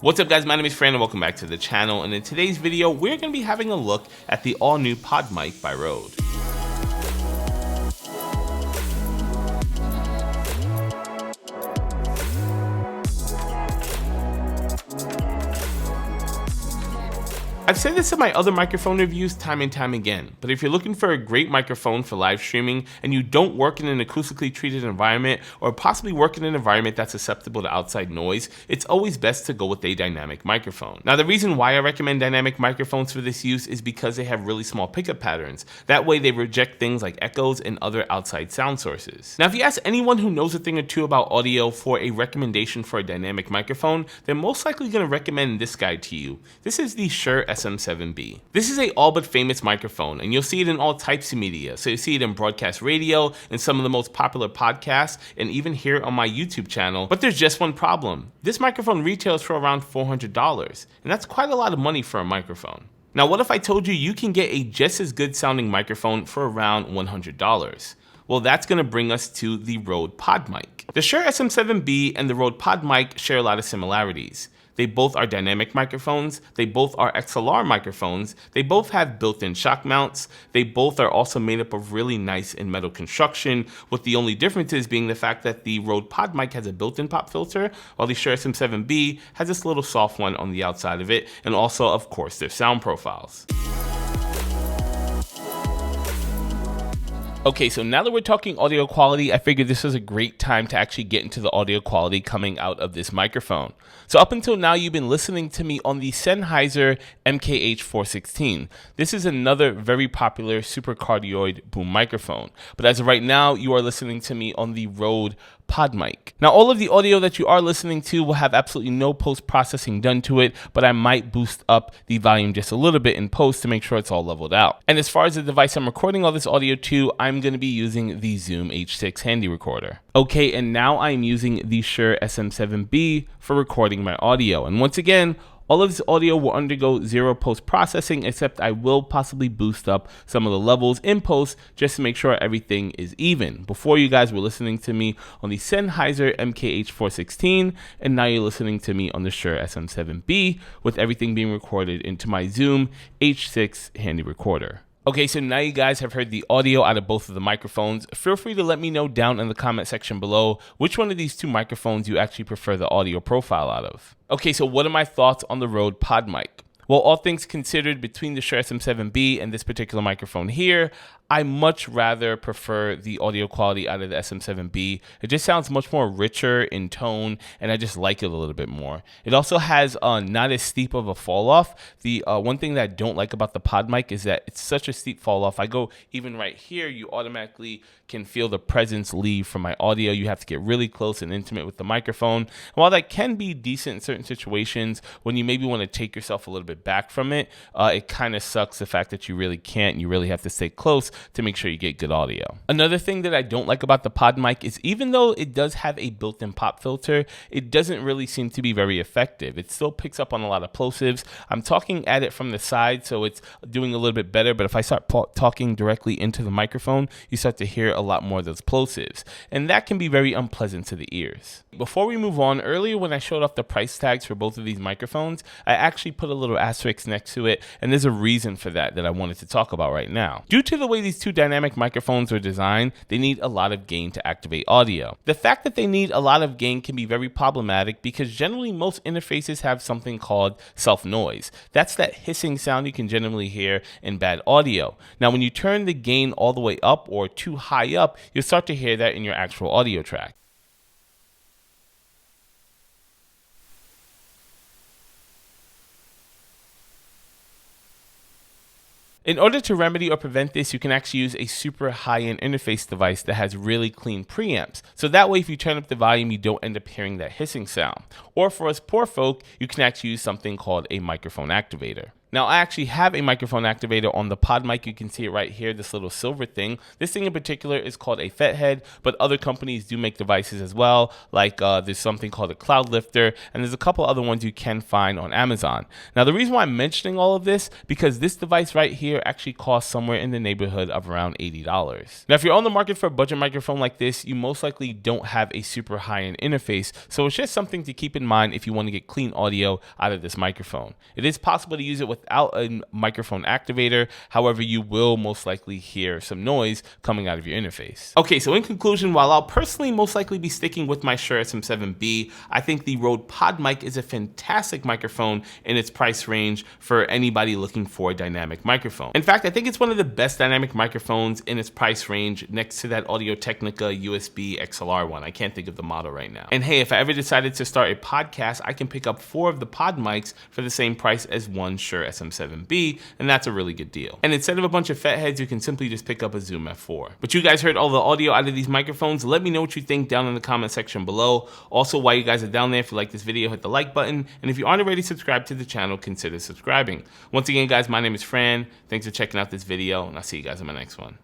What's up guys, my name is Fran and welcome back to the channel, and in today's video we're going to be having a look at the all new PodMic by Rode. I've said this in my other microphone reviews time and time again, but if you're looking for a great microphone for live streaming and you don't work in an acoustically treated environment or possibly work in an environment that's susceptible to outside noise, it's always best to go with a dynamic microphone. Now the reason why I recommend dynamic microphones for this use is because they have really small pickup patterns. That way they reject things like echoes and other outside sound sources. Now if you ask anyone who knows a thing or two about audio for a recommendation for a dynamic microphone, they're most likely going to recommend this guy to you. This is the Shure SM7B. This is a all but famous microphone, and you'll see it in all types of media. So you see it in broadcast radio, in some of the most popular podcasts, and even here on my YouTube channel. But there's just one problem. This microphone retails for around $400, and that's quite a lot of money for a microphone. Now what if I told you you can get a just as good sounding microphone for around $100? Well, that's going to bring us to the RODE PodMic. The Shure SM7B and the RODE PodMic share a lot of similarities. They both are dynamic microphones, they both are XLR microphones, they both have built-in shock mounts, they both are also made up of really nice and metal construction, with the only differences being the fact that the RODE PodMic has a built-in pop filter, while the Shure SM7B has this little soft one on the outside of it, and also, of course, their sound profiles. Okay, so now that we're talking audio quality, I figured this was a great time to actually get into the audio quality coming out of this microphone. So up until now, you've been listening to me on the Sennheiser MKH416. This is another very popular supercardioid boom microphone. But as of right now, you are listening to me on the RODE PodMic. Now all of the audio that you are listening to will have absolutely no post-processing done to it, but I might boost up the volume just a little bit in post to make sure it's all leveled out. And as far as the device I'm recording all this audio to, I'm going to be using the Zoom H6 handy recorder. Okay, and now I'm using the Shure SM7B for recording my audio. And once again, all of this audio will undergo zero post-processing, except I will possibly boost up some of the levels in post just to make sure everything is even. Before, you guys were listening to me on the Sennheiser MKH416, and now you're listening to me on the Shure SM7B with everything being recorded into my Zoom H6 handy recorder. Okay, so now you guys have heard the audio out of both of the microphones. Feel free to let me know down in the comment section below which one of these two microphones you actually prefer the audio profile out of. Okay, so what are my thoughts on the RODE PodMic? Well, all things considered, between the Shure SM7B and this particular microphone here, I much rather prefer the audio quality out of the SM7B. It just sounds much more richer in tone, and I just like it a little bit more. It also has not as steep of a fall off. The one thing that I don't like about the PodMic is that it's such a steep fall off. I go even right here, you automatically can feel the presence leave from my audio. You have to get really close and intimate with the microphone. And while that can be decent in certain situations, when you maybe want to take yourself a little bit back from it, it kind of sucks the fact that you really can't. You really have to stay close to make sure you get good audio. Another thing that I don't like about the PodMic is even though it does have a built-in pop filter, it doesn't really seem to be very effective. It still picks up on a lot of plosives. I'm talking at it from the side, so it's doing a little bit better, but if I start talking directly into the microphone, you start to hear a lot more of those plosives, and that can be very unpleasant to the ears. Before we move on, earlier when I showed off the price tags for both of these microphones, I actually put a little asterisk next to it, and there's a reason for that I wanted to talk about right now. Due to the way these two dynamic microphones were designed, they need a lot of gain to activate audio. The fact that they need a lot of gain can be very problematic because generally most interfaces have something called self-noise. That's that hissing sound you can generally hear in bad audio. Now when you turn the gain all the way up or too high up, you'll start to hear that in your actual audio track. In order to remedy or prevent this, you can actually use a super high-end interface device that has really clean preamps. So that way, if you turn up the volume, you don't end up hearing that hissing sound. Or for us poor folk, you can actually use something called a microphone activator. Now, I actually have a microphone activator on the PodMic. You can see it right here, this little silver thing. This thing in particular is called a FET head, but other companies do make devices as well. Like there's something called a Cloud Lifter, and there's a couple other ones you can find on Amazon. Now, the reason why I'm mentioning all of this, because this device right here actually costs somewhere in the neighborhood of around $80. Now, if you're on the market for a budget microphone like this, you most likely don't have a super high-end interface, so it's just something to keep in mind if you want to get clean audio out of this microphone. It is possible to use it without a microphone activator, however, you will most likely hear some noise coming out of your interface. Okay, so in conclusion, while I'll personally most likely be sticking with my Shure SM7B, I think the RODE PodMic is a fantastic microphone in its price range for anybody looking for a dynamic microphone. In fact, I think it's one of the best dynamic microphones in its price range next to that Audio-Technica USB XLR one. I can't think of the model right now. And hey, if I ever decided to start a podcast, I can pick up 4 of the PodMics for the same price as one Shure SM7B, and that's a really good deal. And instead of a bunch of FET heads, you can simply just pick up a Zoom F4. But you guys heard all the audio out of these microphones. Let me know what you think down in the comment section below. Also, while you guys are down there, if you like this video, hit the like button. And if you aren't already subscribed to the channel, consider subscribing. Once again, guys, my name is Fran. Thanks for checking out this video, and I'll see you guys in my next one.